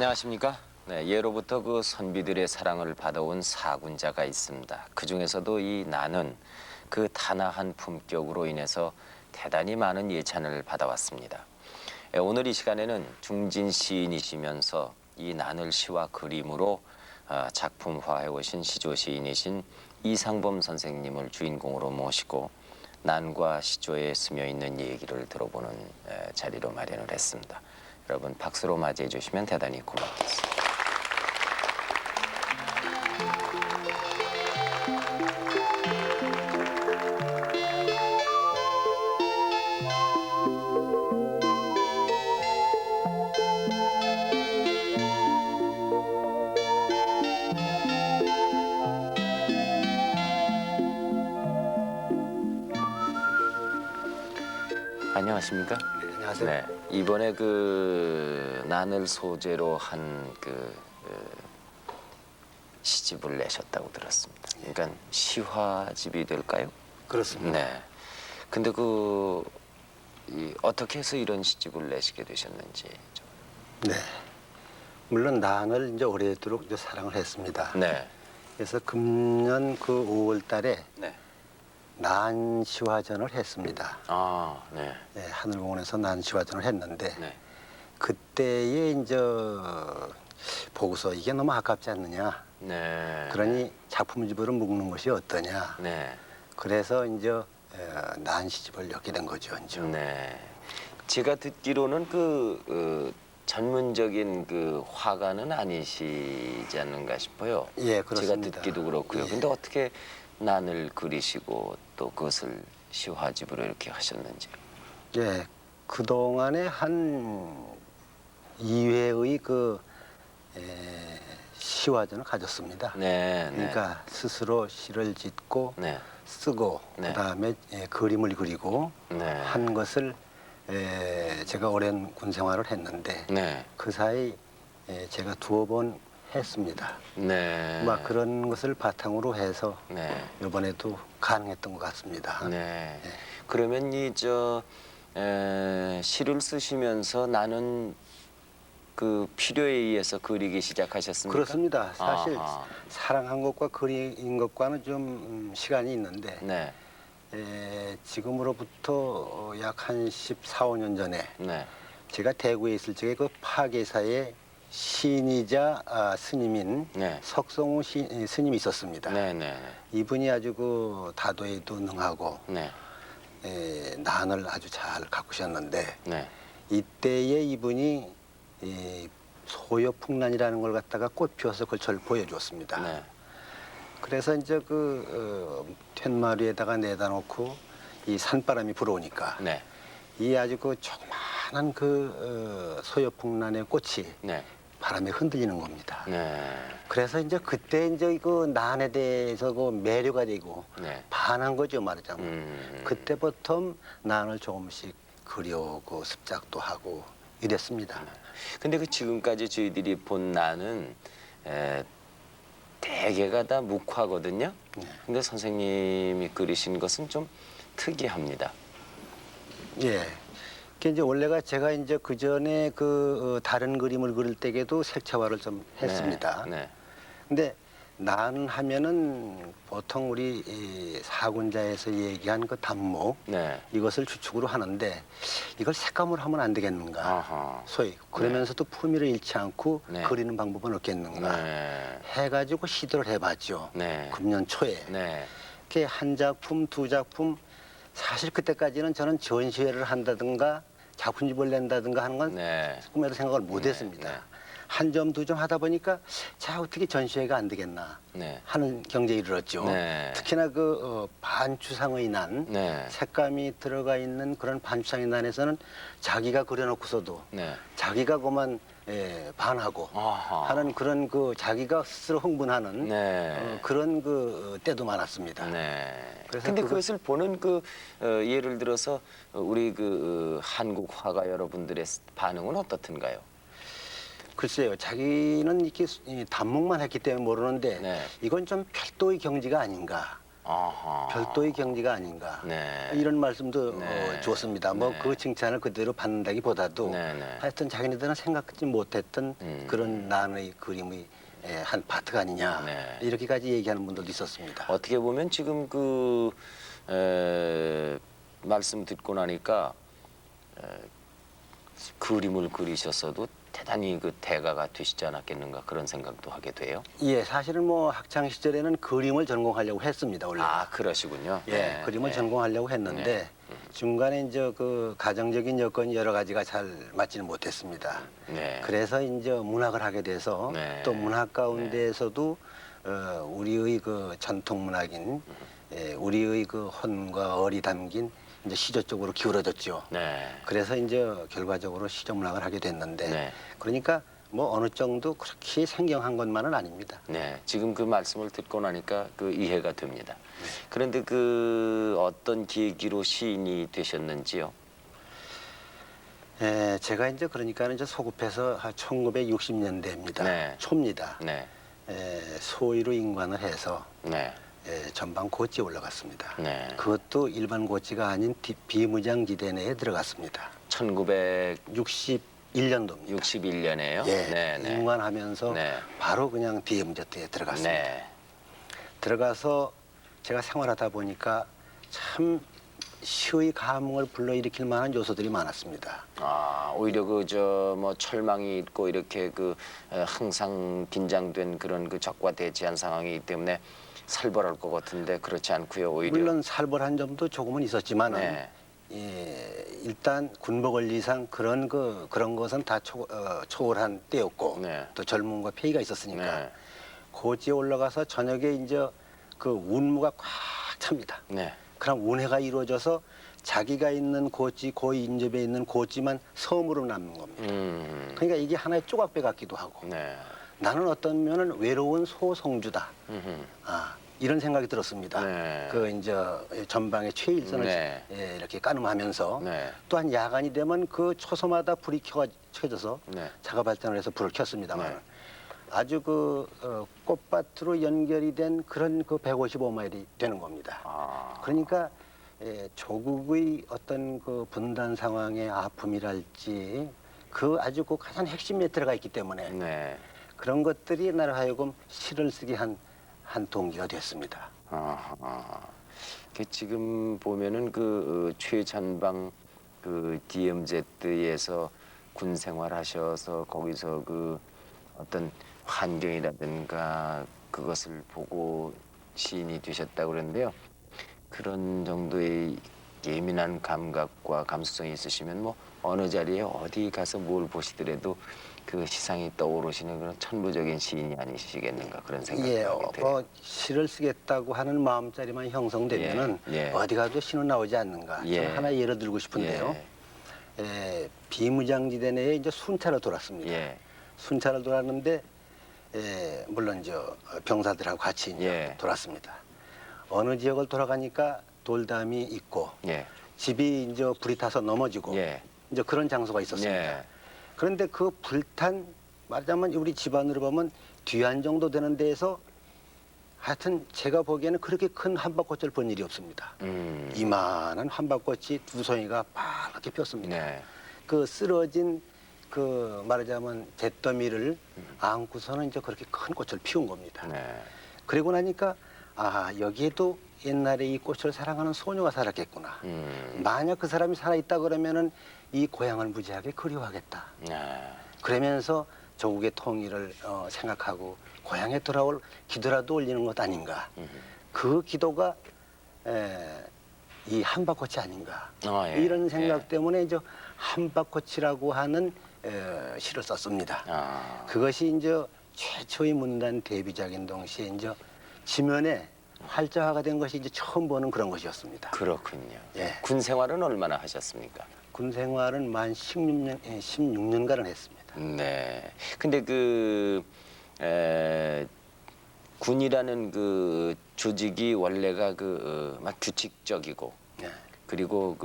안녕하십니까? 네, 예로부터 그 선비들의 사랑을 받아온 사군자가 있습니다. 그 중에서도 이 나는 그 단아한 품격으로 인해서 대단히 많은 예찬을 받아왔습니다. 오늘 이 시간에는 중진 시인이시면서 이 난을 시와 그림으로 작품화해 오신 시조 시인이신 이상범 선생님을 주인공으로 모시고 난과 시조에 스며 있는 얘기를 들어보는 자리로 마련을 했습니다. 여러분 박수로 맞이해 주시면 대단히 고맙겠습니다. 안녕하십니까? 네, 안녕하세요. 네, 이번에 그 난을 소재로 한 시집을 내셨다고 들었습니다. 그러니까 시화집이 될까요? 그렇습니다. 네. 근데 어떻게 해서 이런 시집을 내시게 되셨는지 좀. 네. 물론 난을 이제 오래도록 이제 사랑을 했습니다. 네. 그래서 금년 그 5월 달에 네. 난 시화전을 했습니다. 아, 네. 네, 하늘공원에서 난 시화전을 했는데 네. 그때에 이제 보고서 이게 너무 아깝지 않느냐. 네. 그러니 작품집으로 묶는 것이 어떠냐. 네. 그래서 이제 난 시집을 엮게 된 거죠. 이제. 네. 제가 듣기로는 전문적인 그 화가는 아니시지 않는가 싶어요. 예, 그렇습니다. 제가 듣기도 그렇고요. 예. 근데 어떻게 난을 그리시고 또 그것을 시화집으로 이렇게 하셨는지. 예, 그동안에 한 2회의 시화전을 가졌습니다. 네, 네. 그러니까 스스로 시를 짓고 네. 쓰고 네. 그다음에 그림을 그리고 네. 한 것을 제가 오랜 군 생활을 했는데 네. 그 사이 제가 2번 했습니다. 네. 막 그런 것을 바탕으로 해서 네. 이번에도 가능했던 것 같습니다. 네. 네. 그러면 시를 쓰시면서 나는 그 필요에 의해서 그리기 시작하셨습니까? 그렇습니다. 사실 아하. 사랑한 것과 그린 것과는 좀 시간이 있는데 네. 지금으로부터 약 한 14, 15년 전에 네. 제가 대구에 있을 적에 그 파계사의 시인이자 스님인 네. 석성우 스님이 있었습니다. 네. 네. 이분이 아주 그 다도에도 능하고 네. 난을 아주 잘 가꾸셨는데 네. 이때에 이분이 소요풍란이라는 걸 갖다가 꽃 피워서 그걸 저를 보여주었습니다. 네. 그래서 이제 툇마루에다가 내다 놓고 이 산바람이 불어오니까 네. 이 아주 조그마한 소요풍란의 꽃이 네. 바람에 흔들리는 겁니다. 네. 그래서 이제 그때 이제 난에 대해서 매료가 되고 네. 반한 거죠, 말하자면. 그때부터 난을 조금씩 그려오고 습작도 하고 이랬습니다. 근데 지금까지 저희들이 본 난은 대개가 다 묵화거든요. 네. 근데 선생님이 그리신 것은 좀 특이합니다. 예. 그 이제 원래가 제가 이제 그 전에 다른 그림을 그릴 때에도 색채화를 좀 했습니다. 네. 근데 난 하면은 보통 우리 이 사군자에서 얘기한 그 단목 네. 이것을 주축으로 하는데 이걸 색감으로 하면 안 되겠는가? 아하. 소위 그러면서도 품위를 잃지 않고 네. 그리는 방법은 없겠는가? 네. 해가지고 시도를 해봤죠. 네. 금년 초에 네. 이렇게 한 작품, 두 작품 사실 그때까지는 저는 전시회를 한다든가 작품집을 낸다든가 하는 건 네. 꿈에도 생각을 못했습니다. 네. 한 점, 두 점 하다 보니까 자 어떻게 전시회가 안 되겠나 네. 하는 경제에 이르렀죠. 네. 특히나 반추상의 난, 네. 색감이 들어가 있는 그런 반추상의 난에서는 자기가 그려놓고서도 네. 자기가 그만 반하고 아하. 하는 그런 자기가 스스로 흥분하는 네. 그런 때도 많았습니다. 네. 그래서 근데 그것을 보는 예를 들어서 우리 한국 화가 여러분들의 반응은 어떻든가요? 글쎄요, 자기는 이렇게 단목만 했기 때문에 모르는데 네. 이건 좀 별도의 경지가 아닌가. 아하. 별도의 경지가 아닌가. 네. 이런 말씀도 네. 줬습니다. 뭐 네. 그 칭찬을 그대로 받는다기보다도 네, 네. 하여튼 자기네들은 생각지 못했던 그런 난의 그림의 한 파트가 아니냐. 네. 이렇게까지 얘기하는 분들도 있었습니다. 어떻게 보면 지금 그 말씀 듣고 나니까 그림을 그리셨어도 대단히 그 대가가 되시지 않았겠는가 그런 생각도 하게 돼요. 예, 사실은 뭐 학창 시절에는 그림을 전공하려고 했습니다. 원래. 아, 그러시군요. 예, 네, 그림을 네. 전공하려고 했는데 중간에 이제 그 가정적인 여건이 여러 가지가 잘 맞지는 못했습니다. 네. 그래서 이제 문학을 하게 돼서 네. 또 문학 가운데에서도 우리의 그 전통 문학인 우리의 그 혼과 얼이 담긴 이제 시조 쪽으로 기울어졌죠. 네. 그래서 이제 결과적으로 시조 문학을 하게 됐는데 네. 그러니까 뭐 어느 정도 그렇게 생경한 것만은 아닙니다. 네, 지금 그 말씀을 듣고 나니까 그 이해가 됩니다. 그런데 그 어떤 계기로 시인이 되셨는지요? 제가 이제 그러니까 이제 소급해서 1960년대입니다. 네. 초입니다. 네, 소위로 인관을 해서 네, 전방 고지에 올라갔습니다. 네. 그것도 일반 고지가 아닌 비무장지대 내에 들어갔습니다. 61년도입니다. 1961년에요? 예, 네, 네. 인관하면서 네. 바로 그냥 DMZ에 들어갔습니다. 네. 들어가서 제가 생활하다 보니까 참 시의 감흥을 불러일으킬 만한 요소들이 많았습니다. 아, 오히려 그 저 뭐 철망이 있고 이렇게 그 항상 긴장된 그런 그 적과 대치한 상황이기 때문에 살벌할 것 같은데 그렇지 않고요. 오히려 물론 살벌한 점도 조금은 있었지만 네. 일단 군복 권리상 그런 것은 다 초월한 때였고 네. 또 젊음과 폐의가 있었으니까 네. 고지에 올라가서 저녁에 이제 그 운무가 꽉 찹니다. 네. 그럼 운해가 이루어져서 자기가 있는 고지, 고의 인접에 있는 고지만 섬으로 남는 겁니다. 그러니까 이게 하나의 조각배 같기도 하고 네. 나는 어떤 면은 외로운 소성주다. 음흠. 이런 생각이 들었습니다. 네. 그 이제 전방에 최일선을 네. 이렇게 까늠하면서 네. 또한 야간이 되면 그 초소마다 불이 켜져서 네. 자가 발전을 해서 불을 켰습니다만 네. 아주 그 꽃밭으로 연결이 된 그런 그 155마일이 되는 겁니다. 아. 그러니까 조국의 어떤 그 분단 상황의 아픔이랄지 그 아주 그 가장 핵심에 들어가 있기 때문에 네. 그런 것들이 나를 하여금 시를 쓰게 한 동기가 됐습니다. 그 지금 보면은 그 최전방 그 DMZ에서 군 생활하셔서 거기서 그 어떤 환경이라든가 그것을 보고 시인이 되셨다고 그러는데요. 그런 정도의 예민한 감각과 감수성이 있으시면 뭐 어느 자리에 어디 가서 뭘 보시더라도 그 시상이 떠오르시는 그런 천부적인 시인이 아니시겠는가 그런 생각이 예, 하게 돼요. 시를 쓰겠다고 하는 마음자리만 형성되면은 예. 어디 가도 시는 나오지 않는가. 예. 저는 하나 예를 들고 싶은데요. 비무장지대 내에 이제 순찰을 돌았습니다. 예. 순찰을 돌았는데 물론 병사들하고 같이 이제 예. 돌았습니다. 어느 지역을 돌아가니까 돌담이 있고 예. 집이 이제 불이 타서 넘어지고 예. 이제 그런 장소가 있었습니다. 예. 그런데 그 불탄 말하자면 우리 집안으로 보면 뒤안 정도 되는 데에서 하여튼 제가 보기에는 그렇게 큰 한박꽃을 본 일이 없습니다. 이만한 한박꽃이 두 송이가 파랗게 폈습니다. 네. 그 쓰러진 그 말하자면 잿더미를 안고서는 이제 그렇게 큰 꽃을 피운 겁니다. 네. 그리고 나니까 여기에도 옛날에 이 꽃을 사랑하는 소녀가 살았겠구나. 만약 그 사람이 살아있다 그러면은 이 고향을 무지하게 그리워하겠다. 네. 그러면서 조국의 통일을 생각하고 고향에 돌아올 기도라도 올리는 것 아닌가. 그 기도가 이 한박꽃이 아닌가. 예. 이런 생각 예. 때문에 이제 한박꽃이라고 하는 시를 썼습니다. 그것이 이제 최초의 문단 데뷔작인 동시에 이제 지면에 활자화가 된 것이 이제 처음 보는 그런 것이었습니다. 그렇군요. 예. 군 생활은 얼마나 하셨습니까? 군 생활은 만 16년간을 했습니다. 네. 근데 군이라는 그 조직이 원래가 막 규칙적이고 네. 그리고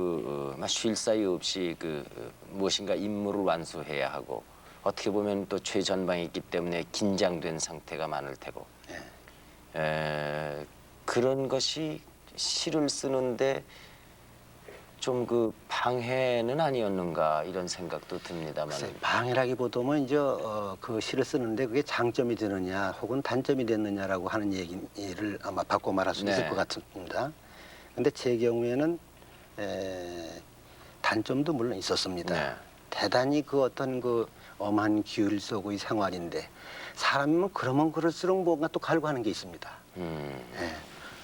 막 쉴 사이 없이 무엇인가 임무를 완수해야 하고 어떻게 보면 또 최전방에 있기 때문에 긴장된 상태가 많을 테고 그런 것이 시를 쓰는데 좀 그 방해는 아니었는가 이런 생각도 듭니다만. 글쎄, 방해라기보다는 이제 그 시를 쓰는데 그게 장점이 되느냐 혹은 단점이 됐느냐라고 하는 얘기를 아마 바꿔 말할 수 있을 네. 것 같습니다. 근데 제 경우에는 단점도 물론 있었습니다. 네. 대단히 그 어떤 그 엄한 기울 속의 생활인데 사람이면 그러면 그럴수록 뭔가 또 갈구하는 게 있습니다. 예.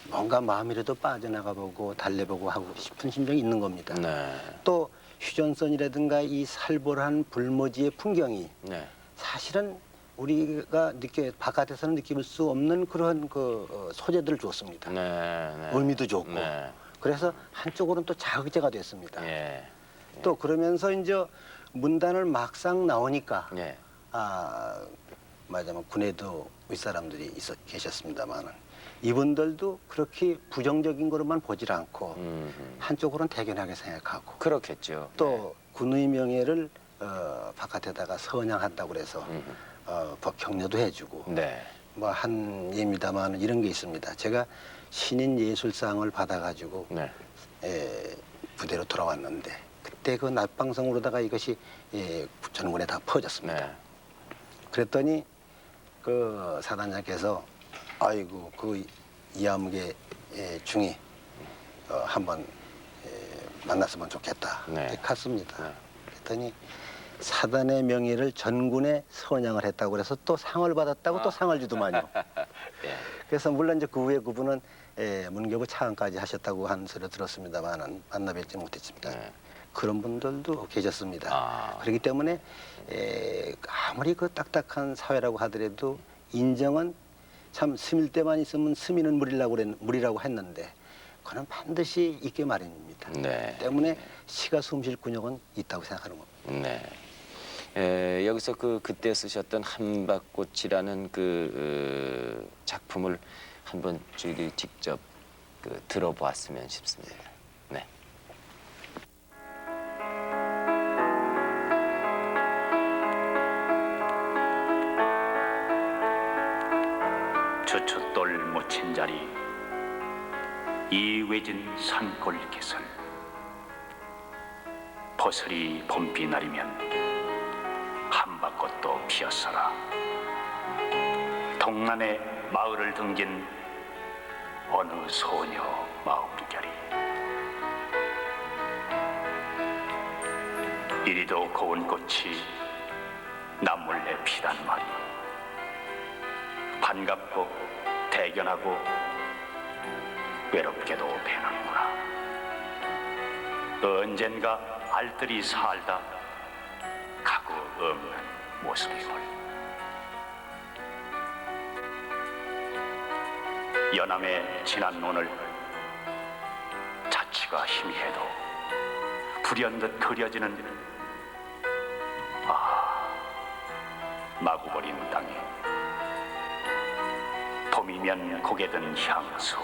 뭔가 마음이라도 빠져나가 보고 달래보고 하고 싶은 심정이 있는 겁니다. 네. 또 휴전선이라든가 이 살벌한 불모지의 풍경이 네. 사실은 우리가 바깥에서는 느낄 수 없는 그런 소재들을 줬습니다. 네. 네. 의미도 좋고. 네. 그래서 한쪽으로는 또 자극제가 됐습니다. 예. 또 그러면서 이제 문단을 막상 나오니까 예. 말하자면 군에도 윗사람들이 계셨습니다만은 이분들도 그렇게 부정적인 거로만 보질 않고 한쪽으로는 대견하게 생각하고 그렇겠죠. 또 군의 명예를 바깥에다가 선양한다고 그래서 격려도 해주고 네. 뭐 한 예입니다만 이런 게 있습니다. 제가 신인 예술상을 받아가지고 네. 부대로 돌아왔는데 그때 그 낮방송으로다가 이것이 전군에 다 퍼졌습니다. 네. 그랬더니 그 사단장께서 아이고 그 이암계 중이 한번 만났으면 좋겠다. 네. 이렇게 갔습니다. 네. 그랬더니 사단의 명예를 전군에 선양을 했다고 그래서 또 상을 받았다고 또 상을 주더만요. 예. 그래서 물론 이제 그 후에 그분은 문교부 차관까지 하셨다고 하는 소리를 들었습니다만은 만나뵙지 못했습니다. 네. 그런 분들도 계셨습니다. 아. 그렇기 때문에 아무리 그 딱딱한 사회라고 하더라도 인정은 참 스밀 때만 있으면 스미는 물이라고 했는데 그건 반드시 있게 마련입니다. 네. 때문에 시가 숨쉴 군역은 있다고 생각하는 겁니다. 네. 여기서 그때 쓰셨던 한박꽃이라는 작품을 한번 저희들이 직접 들어보았으면 싶습니다. 네. 주춧돌 묻힌 자리 이외진 산골 개설 버슬이 봄비 날이면 한박꽃도 피었어라. 동란의 마을을 등진 어느 소녀 마음결이 이리도 고운 꽃이 남몰래 피단 말이 반갑고 대견하고 외롭게도 배는구나. 언젠가 알뜰히 살다 가구 없는 모습이군. 연암의 지난 오늘 자취가 희미해도 불현듯 그려지는 마구 버린 땅에 봄이면 고개 든 향수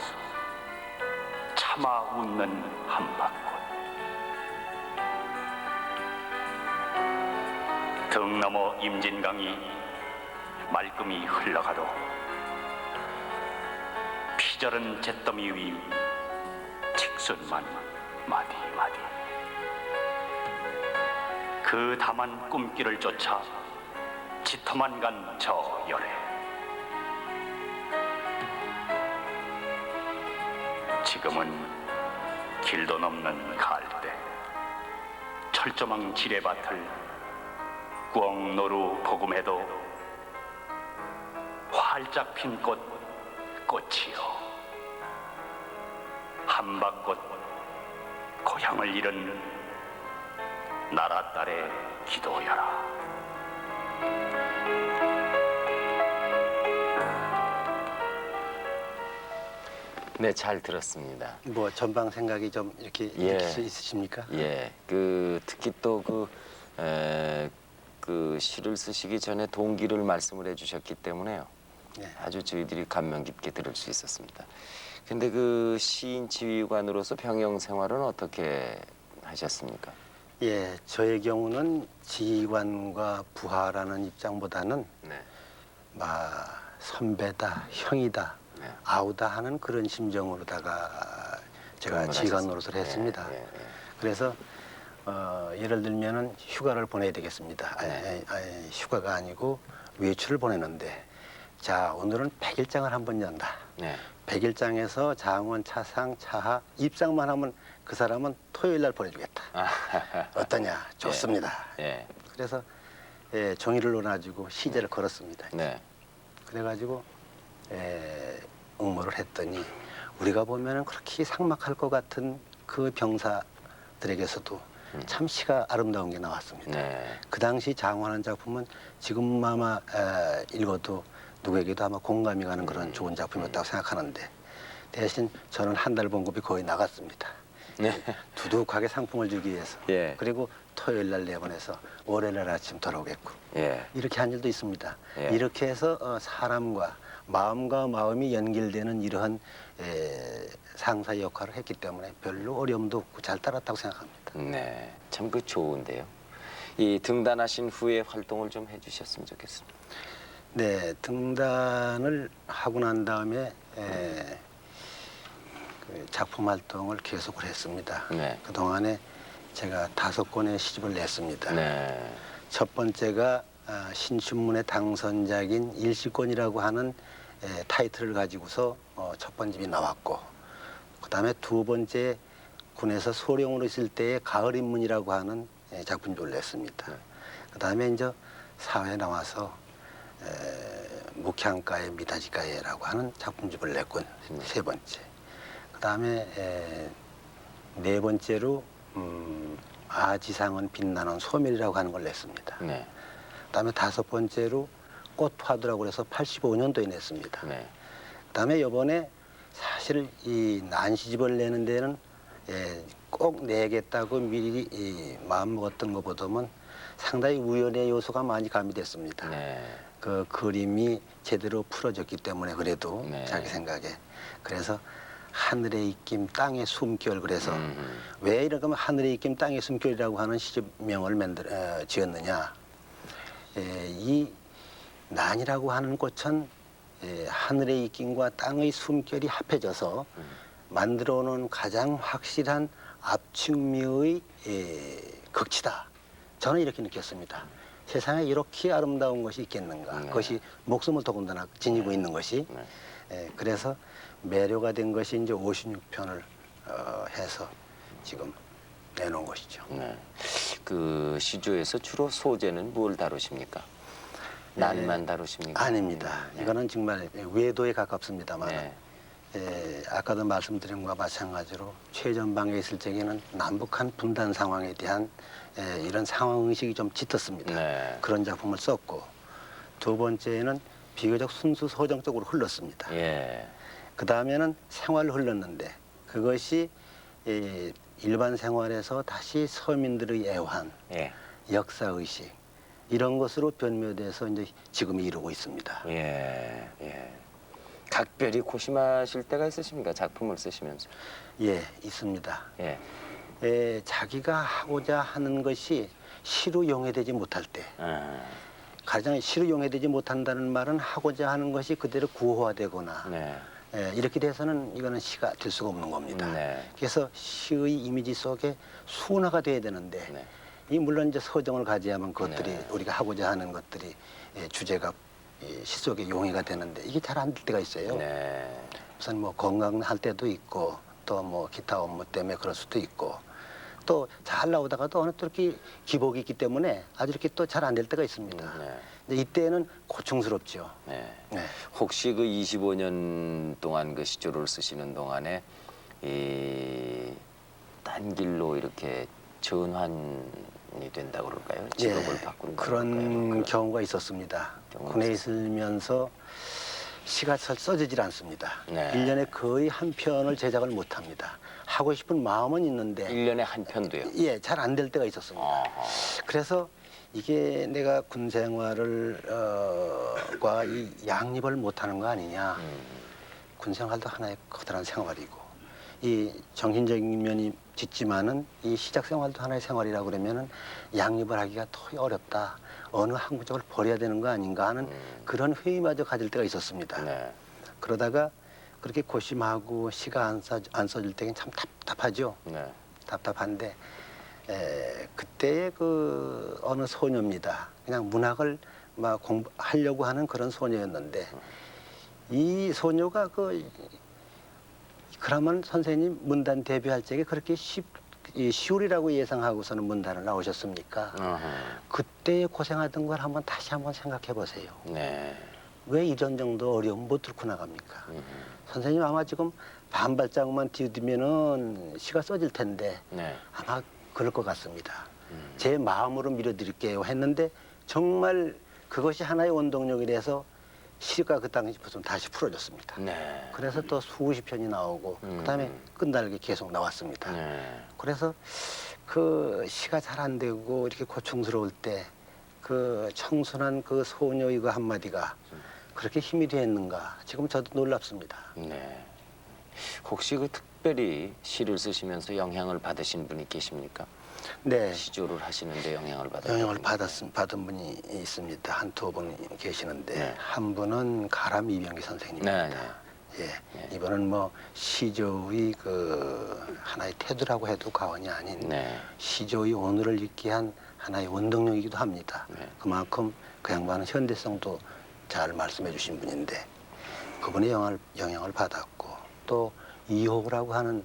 차마 웃는 한박꽃 등 넘어 임진강이 말끔히 흘러가도 피저른 잿더미 위 직순만 마디마디 그 담한 꿈길을 쫓아 짙어만 간 저 열에 지금은 길도 넘는 갈대 철조망 지뢰밭을 꿩노루 보금해도 활짝 핀 꽃이요 한박꽃 고향을 잃은 나라 딸의 기도여라. 네, 잘 들었습니다. 뭐 전방 생각이 좀 이렇게 예. 느낄 수 있으십니까? 예, 특히 또 시를 쓰시기 전에 동기를 말씀을 해주셨기 때문에요. 네. 아주 저희들이 감명 깊게 들을 수 있었습니다. 근데 그 시인 지휘관으로서 병영 생활은 어떻게 하셨습니까? 예, 저의 경우는 지휘관과 부하라는 입장보다는 네. 선배다, 형이다 아우다 하는 그런 심정으로다가 제가 근무를 지휘관 하셨어요. 노릇을 했습니다. 예, 예, 예. 그래서 예를 들면은 휴가를 보내야 되겠습니다. 휴가가 아니고 외출을 보내는데 자 오늘은 백일장을 한번 연다. 네. 백일장에서 장원, 차상, 차하 입상만 하면 그 사람은 토요일 날 보내주겠다. 어떠냐? 좋습니다. 예. 그래서 종이를 놓아가지고 시제를 걸었습니다. 네. 그래가지고 응모를 했더니 우리가 보면은 그렇게 삭막할 것 같은 그 병사들에게서도 참 시가 아름다운 게 나왔습니다. 네. 그 당시 장원한 작품은 지금 아마 읽어도 누구에게도 아마 공감이 가는 그런 좋은 작품이었다고 생각하는데 대신 저는 한 달 봉급이 거의 나갔습니다. 네. 두둑하게 상품을 주기 위해서. 예. 그리고 토요일 날 내보내서 월요일 날 아침 돌아오겠고. 예. 이렇게 한 일도 있습니다. 예. 이렇게 해서 사람과 마음과 마음이 연결되는 이러한 상사의 역할을 했기 때문에 별로 어려움도 없고 잘 따랐다고 생각합니다. 네. 참 그 좋은데요. 이 등단하신 후에 활동을 좀 해주셨으면 좋겠습니다. 네, 등단을 하고 난 다음에 그 작품 활동을 계속을 했습니다. 네. 그동안에 제가 5권의 시집을 냈습니다. 네. 첫 번째가 신춘문예 당선작인 일시권이라고 하는 타이틀을 가지고서 첫 번집이 나왔고 그 다음에 두 번째 군에서 소령으로 있을 때의 가을인문이라고 하는 작품집을 냈습니다. 그 다음에 이제 사회에 나와서 묵향가의 미다지가예라고 하는 작품집을 냈군 세 번째. 그 다음에 네 번째로 아지상은 빛나는 소멸이라고 하는 걸 냈습니다. 네. 그다음에 다섯 번째로 꽃화두라고 해서 85년도에 냈습니다. 네. 그다음에 이번에 사실 이 난시집을 내는 데는 꼭 내겠다고 미리 마음 먹었던 것보다는 상당히 우연의 요소가 많이 가미됐습니다. 네. 그 그림이 제대로 풀어졌기 때문에 그래도 네. 자기 생각에 그래서 하늘의 입김 땅의 숨결 그래서 음. 왜 이렇게 하면 하늘의 입김 땅의 숨결이라고 하는 시집명을 지었느냐 이 난이라고 하는 꽃은 하늘의 입김과 땅의 숨결이 합해져서 만들어 놓은 가장 확실한 압축미의 극치다. 저는 이렇게 느꼈습니다. 세상에 이렇게 아름다운 것이 있겠는가. 네. 그것이 목숨을 더군다나 지니고 있는 것이. 네. 그래서 매료가 된 것이 이제 56편을 해서 지금 내놓은 것이죠. 네. 그 시조에서 주로 소재는 뭘 다루십니까? 난만 다루십니까? 아닙니다. 네. 이거는 정말 외도에 가깝습니다만 네. 아까도 말씀드린 것과 마찬가지로 최전방에 있을 적에는 남북한 분단 상황에 대한 이런 상황 의식이 좀 짙었습니다. 네. 그런 작품을 썼고 두 번째는 비교적 순수 서정적으로 흘렀습니다. 예. 그 다음에는 생활로 흘렀는데 그것이 일반 생활에서 다시 서민들의 애환, 예. 역사 의식 이런 것으로 변묘돼서 이제 지금 이루고 있습니다. 예. 예. 각별히 고심하실 때가 있으십니까? 작품을 쓰시면서. 예, 있습니다. 예. 자기가 하고자 하는 것이 시로 용해되지 못할 때 가장 시로 용해되지 못한다는 말은 하고자 하는 것이 그대로 구호화되거나 네. 이렇게 돼서는 이거는 시가 될 수가 없는 겁니다. 네. 그래서 시의 이미지 속에 순화가 돼야 되는데 네. 이 물론 이제 서정을 가져야만 그것들이 네. 우리가 하고자 하는 것들이 주제가 시 속에 용해가 되는데 이게 잘 안 될 때가 있어요. 네. 우선 뭐 건강할 때도 있고 또 뭐 기타 업무 때문에 그럴 수도 있고 또 잘 나오다가도 어느 또 이렇게 기복이 있기 때문에 아주 이렇게 또 잘 안 될 때가 있습니다. 네. 근데 이때는 고충스럽죠. 네. 네. 혹시 그 25년 동안 그 시조를 쓰시는 동안에 딴 길로 이렇게 전환이 된다 그럴까요? 직업을 바꾼다 그런 그럴까요? 경우가 있었습니다. 경우가 군에 있으면서 시가 잘 써지질 않습니다. 네. 1년에 거의 한 편을 제작을 못 합니다. 하고 싶은 마음은 있는데 1년에 한 편도요. 예, 잘 안 될 때가 있었습니다. 어허. 그래서 이게 내가 군 생활을 과 이 양립을 못 하는 거 아니냐. 군 생활도 하나의 커다란 생활이고 이 정신적인 면이 짙지만은 이 시작 생활도 하나의 생활이라 그러면은 양립을 하기가 더 어렵다. 어느 한 쪽을 버려야 되는 거 아닌가 하는 그런 회의마저 가질 때가 있었습니다. 네. 그러다가 그렇게 고심하고 시가 안 써질 때는 참 답답하죠. 네. 답답한데 그때의 그 어느 소녀입니다. 그냥 문학을 막 공부하려고 하는 그런 소녀였는데 이 소녀가 그러면 선생님 문단 데뷔할 적에 그렇게 시울이라고 예상하고서는 문단을 나오셨습니까? 그때 고생하던 걸 다시 한번 생각해 보세요. 네. 왜 이런 정도 어려움 못 뚫고 나갑니까? 선생님 아마 지금 반발자국만 디디면은 시가 써질 텐데 네. 아마 그럴 것 같습니다. 제 마음으로 밀어드릴게요 했는데 정말 그것이 하나의 원동력이 돼서 시가 그 당시부터 다시 풀어졌습니다. 네. 그래서 또 수십 편이 나오고 그다음에 끝날게 계속 나왔습니다. 네. 그래서 그 시가 잘 안 되고 이렇게 고충스러울 때 그 청순한 그 소녀의 그 한마디가 그렇게 힘이 됐는가 지금 저도 놀랍습니다. 네. 혹시 그 특별히 시를 쓰시면서 영향을 받으신 분이 계십니까? 네, 시조를 하시는데 영향을 받으신 영향을 분이 받은 분이 있습니다. 한두 분 계시는데 네. 한 분은 가람 이병기 선생님입니다. 네, 네. 예, 네. 이분은 뭐 시조의 그 하나의 태도라고 해도 과언이 아닌 네. 시조의 오늘을 있게 한 하나의 원동력이기도 합니다. 네. 그만큼 그 양반은 현대성도 잘 말씀해 주신 분인데 그분의 영향을 받았고 또 이호라고 하는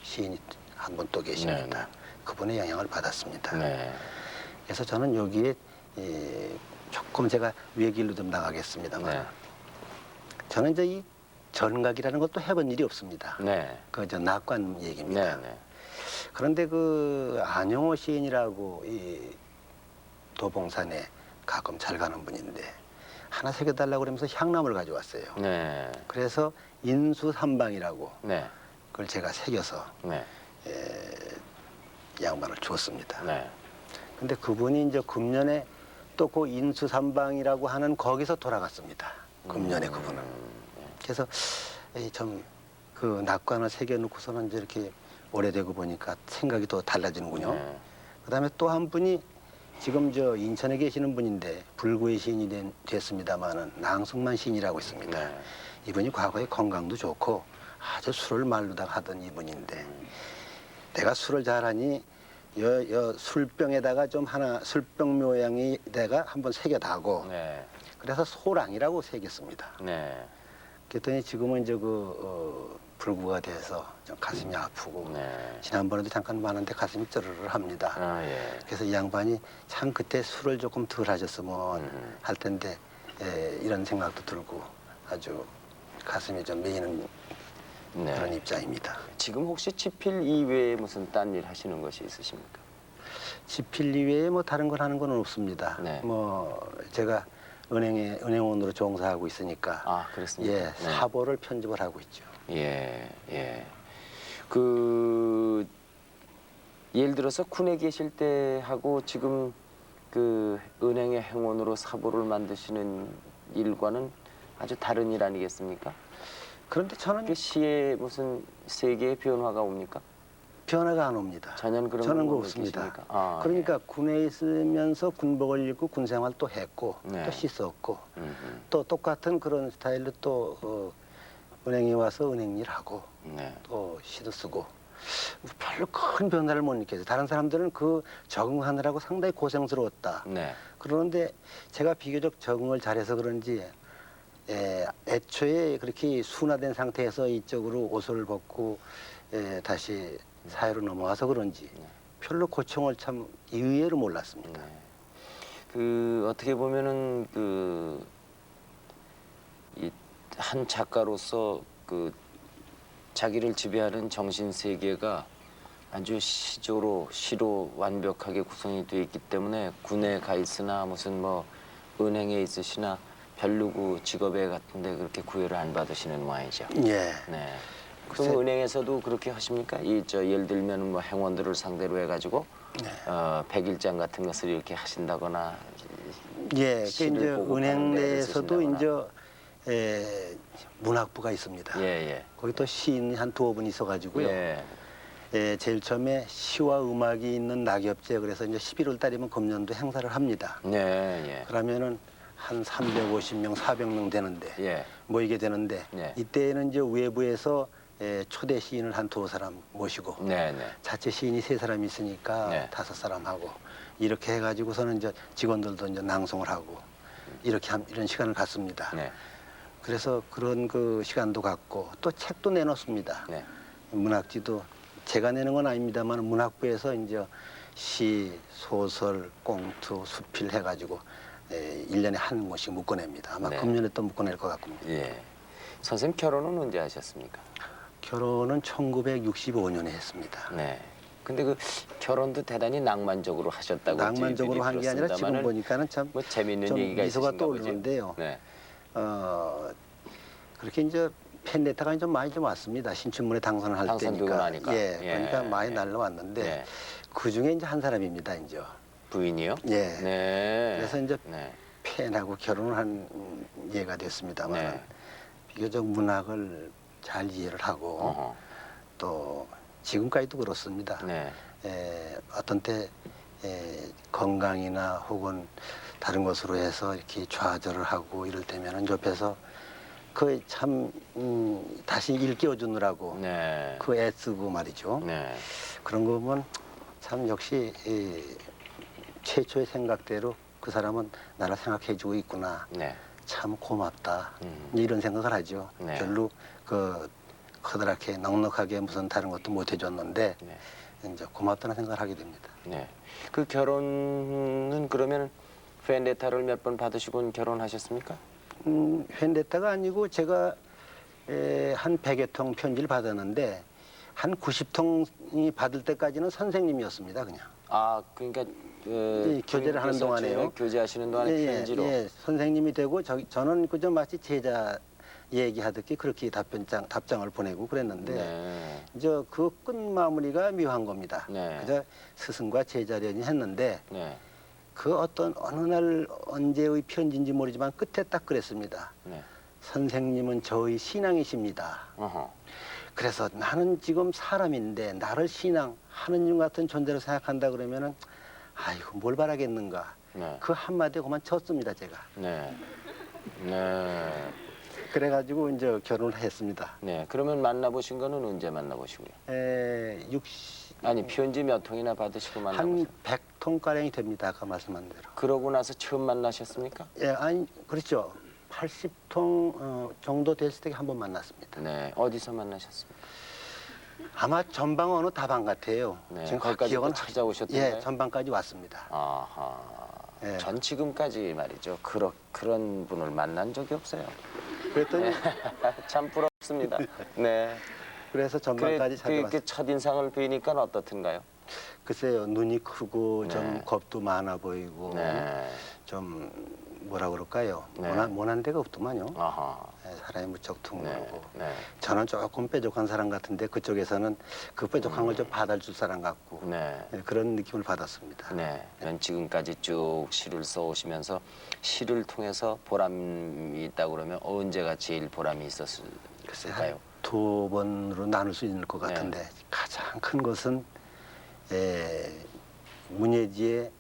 시인이 한 분 또 계십니다. 네, 네. 그분의 영향을 받았습니다. 네. 그래서 저는 여기에 조금 제가 외길로 좀 나가겠습니다만 네. 저는 이제 이 전각이라는 것도 해본 일이 없습니다. 네. 저 낙관 얘기입니다. 네. 네. 그런데 그 안영호 시인이라고 이 도봉산에 가끔 잘 가는 분인데 하나 새겨달라고 그러면서 향나무를 가져왔어요. 네. 그래서 인수삼방이라고 네. 그걸 제가 새겨서 네. 양반을 줬습니다. 네. 근데 그분이 이제 금년에 또 그 인수삼방이라고 하는 거기서 돌아갔습니다. 금년에 그분은. 그래서 좀 그 낙관을 새겨놓고서는 이제 이렇게 오래되고 보니까 생각이 더 달라지는군요. 네. 그다음에 또 한 분이 지금 저 인천에 계시는 분인데 불구의 시인이 됐습니다마는 낭승만 시인이라고 있습니다. 네. 이분이 과거에 건강도 좋고 아주 술을 말르다가 하던 이분인데 내가 술을 잘하니 여 술병에다가 좀 하나 술병 모양이 내가 한번 새겨다고 네. 그래서 소랑이라고 새겼습니다. 네. 그랬더니 지금은 이제 불구가 돼서 좀 가슴이 아프고 네. 지난번에도 잠깐 봤는데 가슴이 쩌르르 합니다. 아, 예. 그래서 이 양반이 참 그때 술을 조금 덜 하셨으면 할 텐데 이런 생각도 들고 아주 가슴이 좀 메이는 네. 그런 입장입니다. 지금 혹시 지필 이외에 무슨 딴 일 하시는 것이 있으십니까? 지필 이외에 뭐 다른 걸 하는 건 없습니다. 네. 뭐 제가 은행원으로 종사하고 있으니까 아, 그렇습니까? 예, 네. 사보를 편집을 하고 있죠. 예, 예. 예를 들어서 군에 계실 때 하고 지금 그 은행의 행원으로 사보를 만드시는 일과는 아주 다른 일 아니겠습니까? 그런데 저는 그 시에 무슨 세계의 변화가 옵니까? 변화가 안 옵니다. 전혀 그런 저는 건 거 없습니다. 느끼십니까? 아, 그러니까 군에 있으면서 군복을 입고 군생활 또 했고 네. 또 씻었고 예. 또 똑같은 그런 스타일로 또 은행에 와서 은행 일하고 네. 또 시도 쓰고 별로 큰 변화를 못 느껴요. 다른 사람들은 그 적응하느라고 상당히 고생스러웠다. 네. 그러는데 제가 비교적 적응을 잘해서 그런지 애초에 그렇게 순화된 상태에서 이쪽으로 옷을 벗고 다시 사회로 넘어와서 그런지 별로 고충을 참 의외로 몰랐습니다. 어떻게 보면은 이 한 작가로서 자기를 지배하는 정신 세계가 아주 시로 완벽하게 구성이 되어 있기 때문에 군에 가 있으나 무슨 뭐 은행에 있으시나 별로 그 직업에 같은데 그렇게 구애를 안 받으시는 모양이죠. 예. 네. 글쎄- 그럼 은행에서도 그렇게 하십니까? 예를 들면 뭐 행원들을 상대로 해가지고 네. 백일장 같은 것을 이렇게 하신다거나. 예, 그 시를 이제 보고 은행 하는 데를 내에서도 쓰신다거나. 이제 문학부가 있습니다. 예. 거기 또 시인이 한 두어 분 있어가지고요. 제일 처음에 시와 음악이 있는 낙엽제 그래서 이제 11월 달이면 금년도 행사를 합니다. 네. 그러면은 한 350명, 400명 되는데 예. 모이게 되는데 네. 이때는 이제 외부에서 초대 시인을 한 2사람 모시고 네, 네. 자체 시인이 3사람이 있으니까 네. 5사람 하고 이렇게 해가지고서는 이제 직원들도 이제 낭송을 하고 이렇게 이런 시간을 갖습니다. 네. 그래서 그런 그 시간도 갖고 또 책도 내놓습니다. 네. 문학지도 제가 내는 건 아닙니다만 문학부에서 이제 시, 소설, 꽁투, 수필 해가지고 1년에 한 권씩 묶어냅니다. 아마 네. 금년에 또 묶어낼 것 같군요. 예. 선생님 결혼은 언제 하셨습니까? 결혼은 1965년에 했습니다. 네. 근데 그 결혼도 대단히 낭만적으로 하셨다고 낭만적으로 한 게 아니라 지금 들었습니다마는 보니까는 참 뭐 재미있는 좀 얘기가 미소가 있으신가 보죠? 떠오르는데요. 네. 그렇게 이제 팬레타가 좀 많이 좀 왔습니다. 신춘문예 당선을 할 당선되고 때니까. 나니까. 예, 예. 그러니까 많이 날라왔는데 네. 그 중에 이제 한 사람입니다, 이제. 부인이요? 예. 네. 그래서 이제 네. 팬하고 결혼을 한 예가 됐습니다만 네. 비교적 문학을 잘 이해를 하고 어허. 또 지금까지도 그렇습니다. 네. 어떤 때 건강이나 혹은 다른 것으로 해서 이렇게 좌절을 하고 이럴 때면은 옆에서 그 참 다시 일깨워 주느라고 네. 그 애쓰고 말이죠. 네. 그런 거 보면 참 역시 최초의 생각대로 그 사람은 나를 생각해 주고 있구나. 네. 참 고맙다. 음. 이런 생각을 하죠. 네. 별로 그 커다랗게 넉넉하게 무슨 다른 것도 못 해줬는데 네. 이제 고맙다는 생각을 하게 됩니다. 네. 그 결혼은 그러면 팬레타를 몇 번 받으시고 결혼하셨습니까? 팬데타가 아니고 제가 한 100여 통 편지를 받았는데 한 90통이 받을 때까지는 선생님이었습니다, 그냥. 아, 그러니까 교제를 하는 부모님께서 동안에요. 저희가 교제하시는 동안에 편지로. 예, 선생님이 되고 저는 그저 마치 제자 얘기하듯이 그렇게 답장을 보내고 그랬는데 네. 이제 그 끝 마무리가 묘한 겁니다. 네. 그저 스승과 제자련이 했는데 네. 그 어느 날 언제의 편지인지 모르지만 끝에 딱 그랬습니다. 네. 선생님은 저의 신앙이십니다. 어허. 그래서 나는 지금 사람인데 나를 신앙 하느님 같은 존재로 생각한다 그러면은 아이고 뭘 바라겠는가. 네. 그 한마디에 그만 쳤습니다 제가. 네. 네. 그래가지고 이제 결혼을 했습니다. 네. 그러면 만나보신 거는 언제 만나보시고요? 60, 아니 편지 몇 통이나 받으시고 한 만나보셨어요? 100통 가량이 됩니다. 아까 말씀한 대로. 그러고 나서 처음 만나셨습니까? 예, 아니 그렇죠. 80통 정도 됐을 때 한 번 만났습니다. 네. 어디서 만나셨습니까? 아마 전방 어느 다방 같아요. 네. 지금 거기까지 기억은 또 찾아오셨던가요? 예, 전방까지 왔습니다. 아하. 예. 전 지금까지 말이죠. 그런 분을 만난 적이 없어요. 그랬더니 참 부럽습니다. 네. 그래서 전방까지 찾아왔어요. 그 첫인상을 뵈니까 어떻든가요? 글쎄요, 눈이 크고 좀 네. 겁도 많아 보이고 네. 좀 뭐라 그럴까요? 네. 모난 데가 없더만요. 아하. 네, 사람이 무척 네. 둥글고 네. 저는 조금 뾰족한 사람 같은데 그쪽에서는 그 뾰족한 걸 좀 받아줄 사람 같고 네. 네, 그런 느낌을 받았습니다. 네. 전 지금까지 쭉 시를 써오시면서 시를 통해서 보람이 있다고 그러면 언제가 제일 보람이 글쎄 있었을까요? 두 번으로 나눌 수 있는 것 같은데 네. 가장 큰 것은 문예지의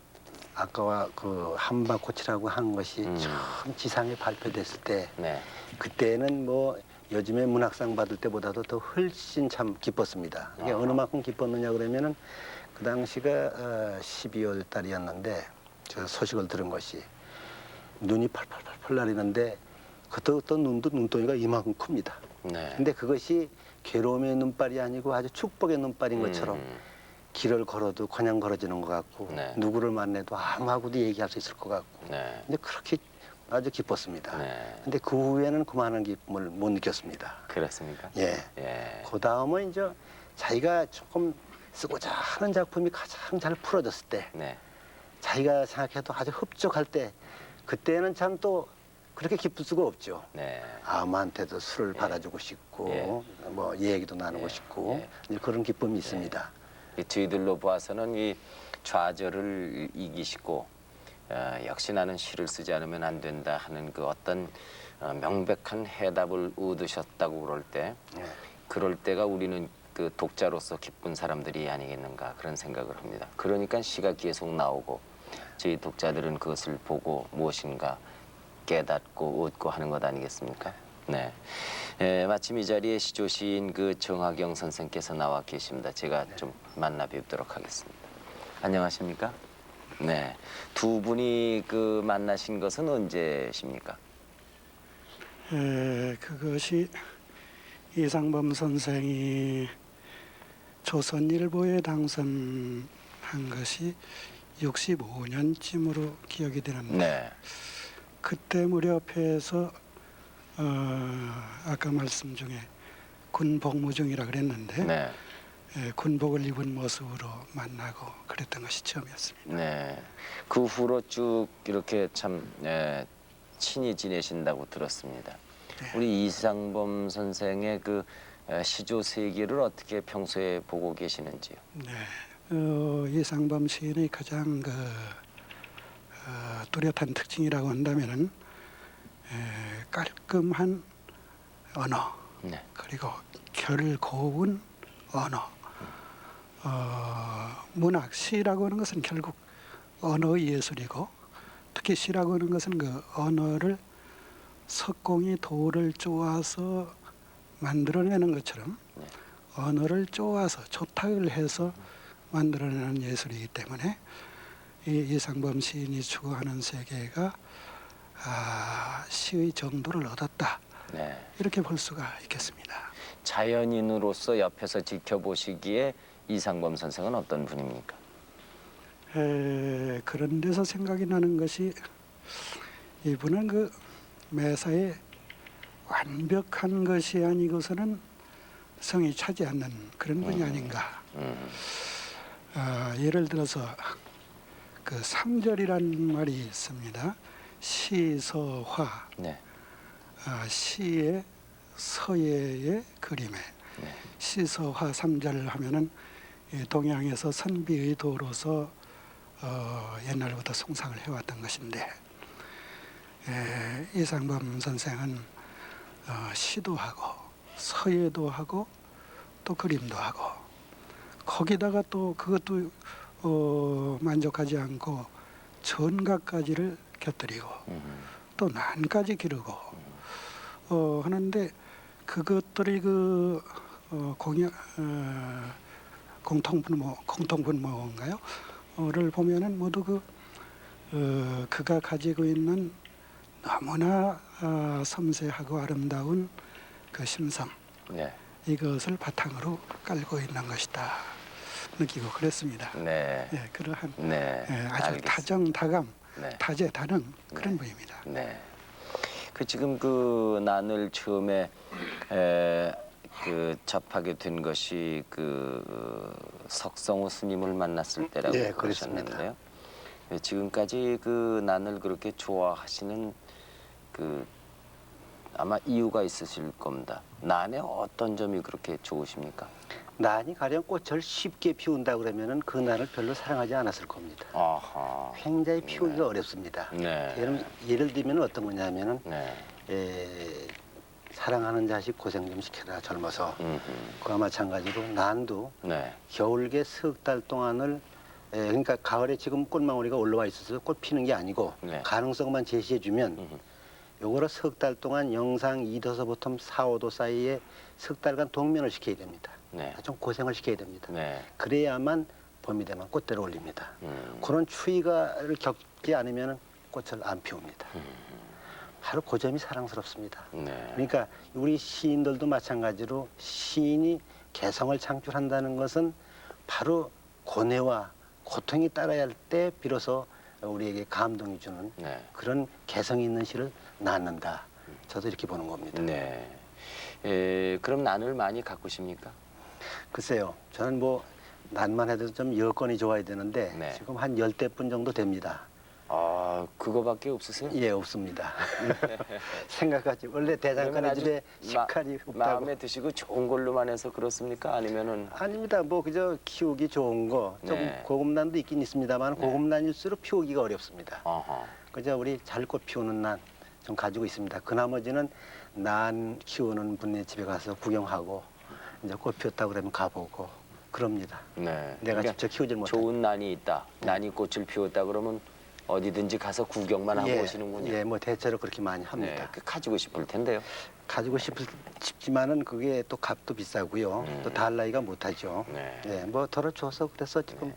아까와 그 한바꽃이라고 한 것이 처음 지상에 발표됐을 때 네. 그때는 뭐 요즘에 문학상 받을 때보다도 더 훨씬 참 기뻤습니다. 이게 아하. 어느 만큼 기뻤느냐 그러면은 그 당시가 12월 달이었는데 저 소식을 들은 것이 눈이 펄펄펄펄 내리는데 그때 어떤 눈동이가 이만큼 큽니다. 네. 근데 그것이 괴로움의 눈발이 아니고 아주 축복의 눈발인 것처럼 길을 걸어도 그냥 걸어지는 것 같고 네. 누구를 만나도 아무하고도 얘기할 수 있을 것 같고 네. 근데 그렇게 아주 기뻤습니다. 네. 근데 그 후에는 그만한 기쁨을 못 느꼈습니다. 그렇습니까? 예. 예. 그 다음은 이제 자기가 조금 쓰고자 하는 작품이 가장 잘 풀어졌을 때 네. 자기가 생각해도 아주 흡족할 때 그때는 참 또 그렇게 기쁠 수가 없죠. 네. 아무한테도 술을 받아주고 싶고 예. 뭐 얘기도 나누고 예. 싶고 예. 이제 그런 기쁨이 있습니다. 이 뒤들로 보아서는 이 좌절을 이기시고 역시 나는 시를 쓰지 않으면 안 된다 하는 그 어떤 명백한 해답을 얻으셨다고 그럴 때가 우리는 그 독자로서 기쁜 사람들이 아니겠는가 그런 생각을 합니다. 그러니까 시가 계속 나오고 저희 독자들은 그것을 보고 무엇인가 깨닫고 웃고 하는 것 아니겠습니까? 네. 마침 이 자리에 시조 시인 그 정하경 선생께서 나와 계십니다. 제가 좀 만나 뵙도록 하겠습니다. 안녕하십니까? 네. 두 분이 그 만나신 것은 언제십니까? 그것이 이상범 선생이 조선일보에 당선한 것이 65년쯤으로 기억이 되는데 네. 그때 무렵에서 아까 말씀 중에 군복무 중이라 그랬는데 네. 군복을 입은 모습으로 만나고 그랬던 것이 처음이었습니다. 네. 그 후로 쭉 이렇게 참 친히 지내신다고 들었습니다. 네. 우리 이상범 선생의 그 시조 세계를 어떻게 평소에 보고 계시는지요? 네, 이상범 시인의 가장 뚜렷한 특징이라고 한다면은 깔끔한 언어 네. 그리고 결 고운 언어. 문학 시라고 하는 것은 결국 언어의 예술이고 특히 시라고 하는 것은 그 언어를 석공이 돌을 쪼아서 만들어내는 것처럼 네. 언어를 쪼아서 조탁을 해서 만들어내는 예술이기 때문에 이 이상범 시인이 추구하는 세계가 시의 정도를 얻었다 네. 이렇게 볼 수가 있겠습니다. 자연인으로서 옆에서 지켜보시기에 이상범 선생은 어떤 분입니까? 그런 데서 생각이 나는 것이 이분은 그 매사에 완벽한 것이 아니고서는 성이 차지 않는 그런 분이 아닌가. 예를 들어서 그 삼절이라는 말이 있습니다. 시서화. 네. 시의 서예의 그림에 네. 시서화 삼절을 하면은 동양에서 선비의 도로서 옛날부터 송상을 해왔던 것인데 이상범 선생은 시도 하고 서예도 하고 또 그림도 하고 거기다가 또 그것도 만족하지 않고 전가까지를 곁들이고 또 난까지 기르고 하는데 그것들이 그 공통분모인가요? 를 보면은 모두 그가 가지고 있는 너무나 섬세하고 아름다운 그 심성 네. 이것을 바탕으로 깔고 있는 것이다 느끼고 그랬습니다. 네. 예, 그러한 네. 아주 알겠습니다. 다정다감, 네. 다재다능 그런 분입니다. 네. 그 지금 그 난을 처음에 그 접하게 된 것이 그 석성호 스님을 만났을 때라고 예, 그러셨는데요. 지금까지 그 난을 그렇게 좋아하시는 그 아마 이유가 있으실 겁니다. 난의 어떤 점이 그렇게 좋으십니까? 난이 가령 꽃을 쉽게 피운다 그러면은 그 난을 별로 사랑하지 않았을 겁니다. 아하. 굉장히 피우기가 어렵습니다. 네. 예를 들면 어떤 거냐면은 네. 사랑하는 자식 고생 좀 시켜라 젊어서. 음흠. 그와 마찬가지로 난도 네. 겨울계 석 달 동안을 그러니까 가을에 지금 꽃망울이가 올라와 있어서 꽃 피는 게 아니고 네. 가능성만 제시해 주면 음흠. 요거를 석 달 동안 영상 2도서부터 4, 5도 사이에 석 달간 동면을 시켜야 됩니다. 네. 좀 고생을 시켜야 됩니다. 네. 그래야만 봄이 되면 꽃대를 올립니다. 그런 추위가를 겪지 않으면 꽃을 안 피웁니다. 바로 그 점이 사랑스럽습니다. 네. 그러니까 우리 시인들도 마찬가지로 시인이 개성을 창출한다는 것은 바로 고뇌와 고통이 따라야 할 때 비로소 우리에게 감동이 주는 네. 그런 개성 있는 시를 낳는다. 저도 이렇게 보는 겁니다. 네. 그럼 난을 많이 가꾸십니까? 글쎄요. 저는 뭐 난만 해도 좀 여건이 좋아야 되는데 네. 지금 한 10대뿐 정도 됩니다. 아, 그거밖에 없으세요? 예, 없습니다. 생각하지. 원래 그러면 대장간의 아주 집에 식칼이 없다고. 마음에 드시고 좋은 걸로만 해서 그렇습니까? 아니면은 아닙니다. 뭐 그저 키우기 좋은 거, 좀 네. 고급난도 있긴 있습니다만 네. 고급난일수록 피우기가 어렵습니다. 어허. 그저 우리 잘 꽃 피우는 난 좀 가지고 있습니다. 그 나머지는 난 키우는 분의 집에 가서 구경하고 이제 꽃 피웠다 그러면 가보고 그럽니다. 네. 내가 그러니까 직접 키우질 못해. 좋은 난이 있다. 난이 꽃을 피웠다 그러면 어디든지 가서 구경만 하고 오시는군요. 예, 뭐 대체로 그렇게 많이 합니다. 네, 그 가지고 싶을 텐데요. 가지고 싶지만은 그게 또 값도 비싸고요. 또 달라이가 못하죠. 네. 네, 뭐 덜어줘서 그래서 지금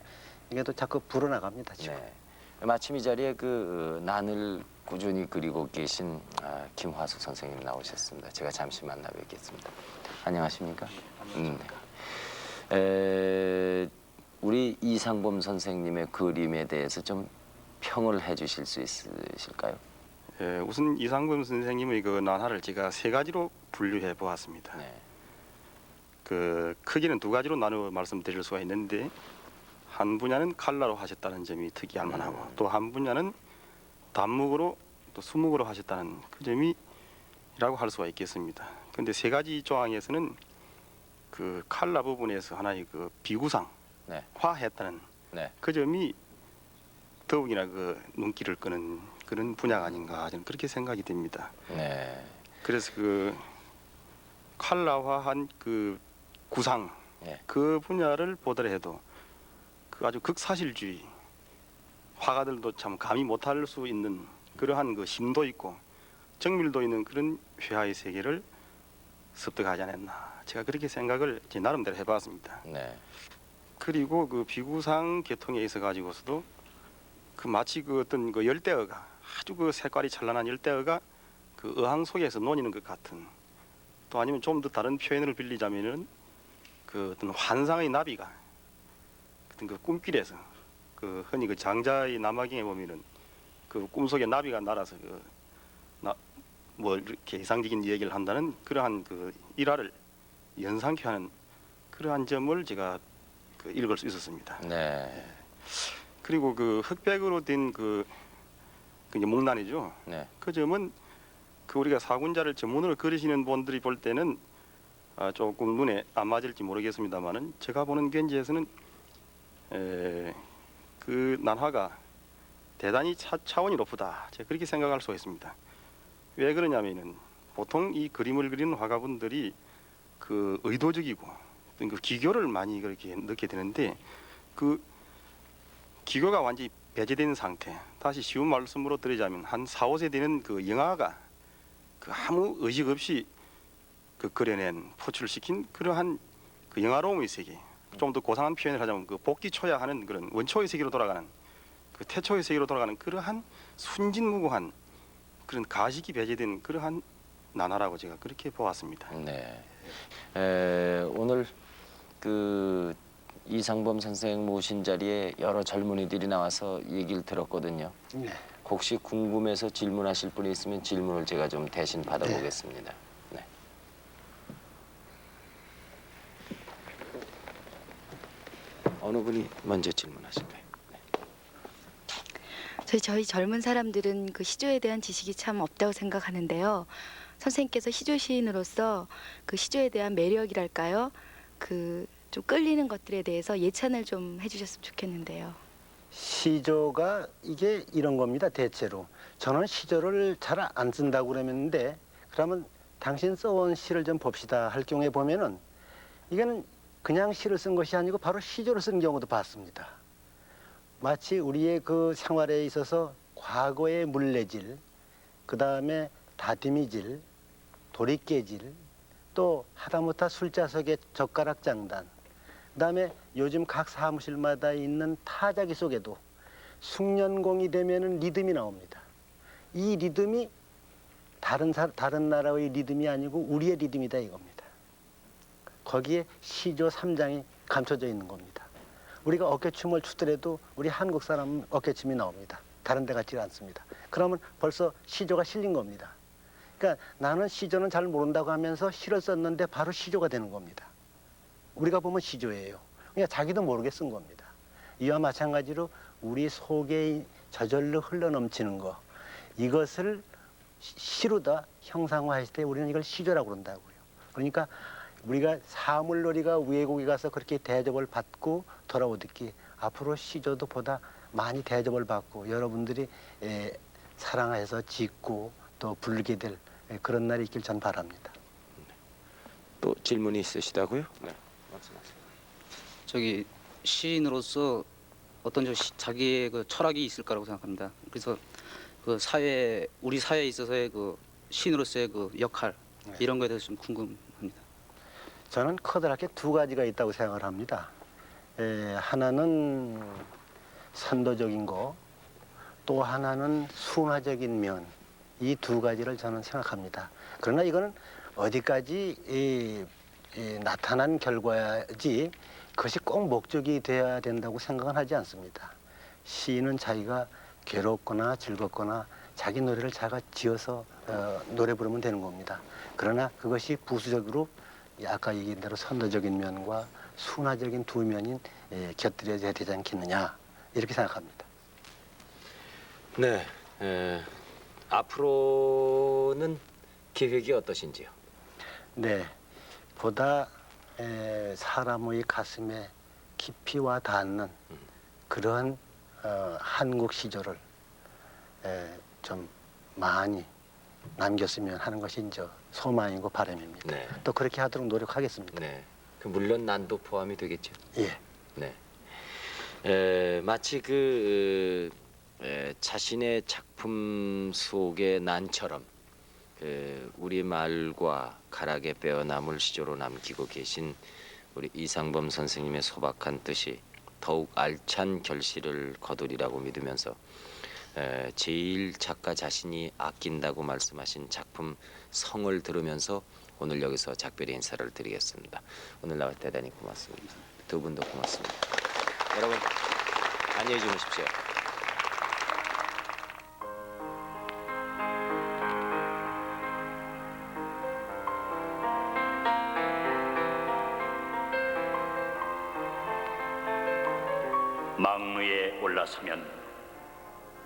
이게 또 자꾸 불어나갑니다 지금. 네. 마침 이 자리에 그 난을 꾸준히 그리고 계신 김화수 선생님 나오셨습니다. 제가 잠시 만나 뵙겠습니다. 안녕하십니까? 우리 이상범 선생님의 그림에 대해서 좀 평을 해주실 수 있으실까요? 예, 우선 이상범 선생님의 그 난화를 제가 세 가지로 분류해 보았습니다. 네. 그 크기는 두 가지로 나누어 말씀드릴 수가 있는데 한 분야는 칼라로 하셨다는 점이 특이할 만하고 또 한 분야는 단목으로 또 수목으로 하셨다는 그 점이라고 할 수가 있겠습니다. 그런데 세 가지 조항에서는 그 칼라 부분에서 하나의 그 비구상, 네. 화했다는 네. 그 점이 더욱이나 그 눈길을 끄는 그런 분야가 아닌가 저는 그렇게 생각이 됩니다. 네. 그래서 그 칼라화한 그 구상 네. 그 분야를 보더라도 그 아주 극사실주의 화가들도 참 감히 못할 수 있는 그러한 그 심도 있고 정밀도 있는 그런 회화의 세계를 습득하지 않았나 제가 그렇게 생각을 제 나름대로 해봤습니다. 네. 그리고 그 비구상 계통에 있어 가지고서도 그 마치 그 어떤 그 열대어가 아주 그 색깔이 찬란한 열대어가 그 어항 속에서 논이는 것 같은 또 아니면 좀 더 다른 표현을 빌리자면은 그 어떤 환상의 나비가 어떤 그 꿈길에서 그 흔히 그 장자의 남아경에 보면은 그 꿈속에 나비가 날아서 뭐 이렇게 이상적인 얘기를 한다는 그러한 그 일화를 연상케 하는 그러한 점을 제가 그 읽을 수 있었습니다. 네. 그리고 그 흑백으로 된 그 이제 목난이죠. 네. 그 점은 그 우리가 사군자를 전문으로 그리시는 분들이 볼 때는 조금 눈에 안 맞을지 모르겠습니다만은 제가 보는 견지에서는 그 난화가 대단히 차원이 높다. 제가 그렇게 생각할 수가 있습니다. 왜 그러냐면은 보통 이 그림을 그리는 화가분들이 그 의도적이고 어떤 그 기교를 많이 그렇게 넣게 되는데 그 기교가 완전히 배제된 상태. 다시 쉬운 말씀으로 드리자면 한 4, 5세 되는 그 영화가 그 아무 의식 없이 그 그려낸 포출시킨 그러한 그 영화로움의 세계. 좀 더 고상한 표현을 하자면 그 복기초야 하는 그런 원초의 세계로 돌아가는 그 태초의 세계로 돌아가는 그러한 순진무구한 그런 가식이 배제된 그러한 난화라고 제가 그렇게 보았습니다. 네. 오늘 그 이상범 선생 모신 자리에 여러 젊은이들이 나와서 얘기를 들었거든요. 네. 혹시 궁금해서 질문하실 분이 있으면 질문을 제가 좀 대신 받아보겠습니다. 네. 어느 분이 먼저 질문하실까요? 저희 젊은 사람들은 그 시조에 대한 지식이 참 없다고 생각하는데요. 선생님께서 시조 시인으로서 그 시조에 대한 매력이랄까요? 그 좀 끌리는 것들에 대해서 예찬을 좀 해주셨으면 좋겠는데요. 시조가 이게 이런 겁니다. 대체로 저는 시조를 잘 안 쓴다고 그러는데 그러면 당신 써온 시를 좀 봅시다 할 경우에 보면은 이거는 그냥 시를 쓴 것이 아니고 바로 시조를 쓴 경우도 봤습니다. 마치 우리의 그 생활에 있어서 과거의 물레질, 그 다음에 다듬이질, 도리깨질, 또 하다못해 술자석의 젓가락 장단, 그 다음에 요즘 각 사무실마다 있는 타자기 속에도 숙련공이 되면은 리듬이 나옵니다. 이 리듬이 다른 나라의 리듬이 아니고 우리의 리듬이다 이겁니다. 거기에 시조 3장이 감춰져 있는 겁니다. 우리가 어깨춤을 추더라도 우리 한국 사람은 어깨춤이 나옵니다. 다른 데 같지 않습니다. 그러면 벌써 시조가 실린 겁니다. 그러니까 나는 시조는 잘 모른다고 하면서 시를 썼는데 바로 시조가 되는 겁니다. 우리가 보면 시조예요. 그러니까 자기도 모르게 쓴 겁니다. 이와 마찬가지로 우리 속에 저절로 흘러넘치는 거, 이것을 시로다 형상화했을 때 우리는 이걸 시조라고 그런다고요. 그러니까 우리가 사물놀이가 외국에 가서 그렇게 대접을 받고 돌아오듯이 앞으로 시조도 보다 많이 대접을 받고 여러분들이 사랑해서 짓고 또 부르게 될 그런 날이 있길 전 바랍니다. 또 질문이 있으시다고요? 네. 말씀하세요. 저기 시인으로서 어떤 자기의 그 철학이 있을 거라고 생각합니다. 그래서 그 사회 우리 사회에 있어서의 그 시인으로서의 그 역할 이런 거에 대해서 좀 궁금합니다. 저는 커다랗게 두 가지가 있다고 생각을 합니다. 하나는 선도적인 거, 또 하나는 순화적인 면, 이 두 가지를 저는 생각합니다. 그러나 이거는 어디까지 나타난 결과야지 그것이 꼭 목적이 되어야 된다고 생각은 하지 않습니다. 시인은 자기가 괴롭거나 즐겁거나 자기 노래를 자기가 지어서 노래 부르면 되는 겁니다. 그러나 그것이 부수적으로 아까 얘기한 대로 선도적인 면과 순화적인 두 면인 곁들여져야 되지 않겠느냐 이렇게 생각합니다. 네, 앞으로는 계획이 어떠신지요? 네, 보다 사람의 가슴에 깊이 와 닿는 그런 한국 시조를 좀 많이 남겼으면 하는 것이 이제 소망이고 바람입니다. 네. 또 그렇게 하도록 노력하겠습니다. 네, 그 물론 난도 포함이 되겠죠. 예. 네, 마치 자신의 작품 속의 난처럼 우리 말과 가락에 빼어 나물 시조로 남기고 계신 우리 이상범 선생님의 소박한 뜻이 더욱 알찬 결실을 거두리라고 믿으면서 제일 작가 자신이 아낀다고 말씀하신 작품 성을 들으면서 오늘 여기서 작별의 인사를 드리겠습니다. 오늘 나와 대단히 고맙습니다. 두 분도 고맙습니다. 여러분 안녕히 주무십시오. 망루에 올라서면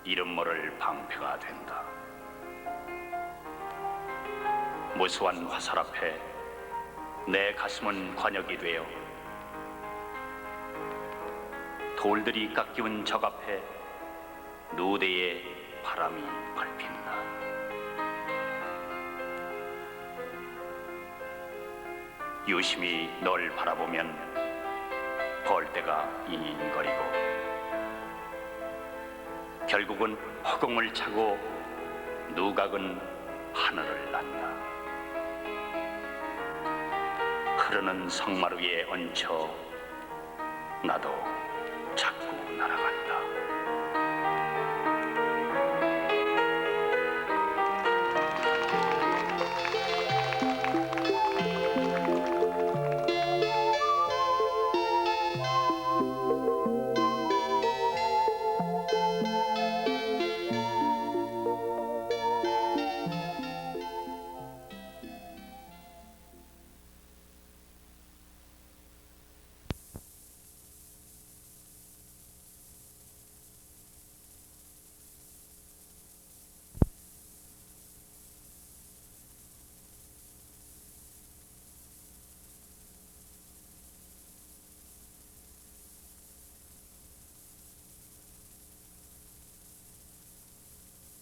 이름 모를 방패가 된다. 무수한 화살 앞에 내 가슴은 관역이 되어 돌들이 깎이운 적 앞에 누대에 바람이 밟힌다. 유심히 널 바라보면 벌떼가 잉잉거리고 결국은 허공을 차고 누각은 하늘을 난다. 흐르는 성마루 위에 얹혀 나도 자꾸 날아간다.